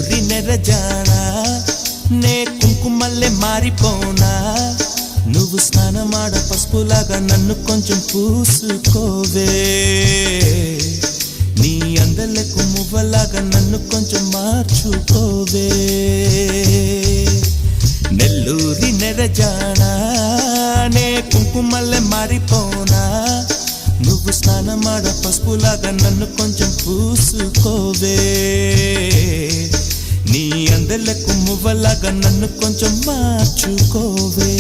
నెల్లూరి నెరజానా నే కుంకుమల్లే మారిపోనా నువ్వు స్నానమాడ పసుపులాగా నన్ను కొంచెం పూసుకోవే నీ అందలకు మువ్వలాగా నన్ను కొంచెం మార్చుకోవే నెల్లూరి నెరజానా నే కుంకుమల్లే మారిపోనా నువ్వు స్నానమాడ పసుపులాగా నన్ను కొంచెం పూసుకోవే నీ అందలకు మువ్వలాగా నన్ను కొంచెం మార్చుకోవే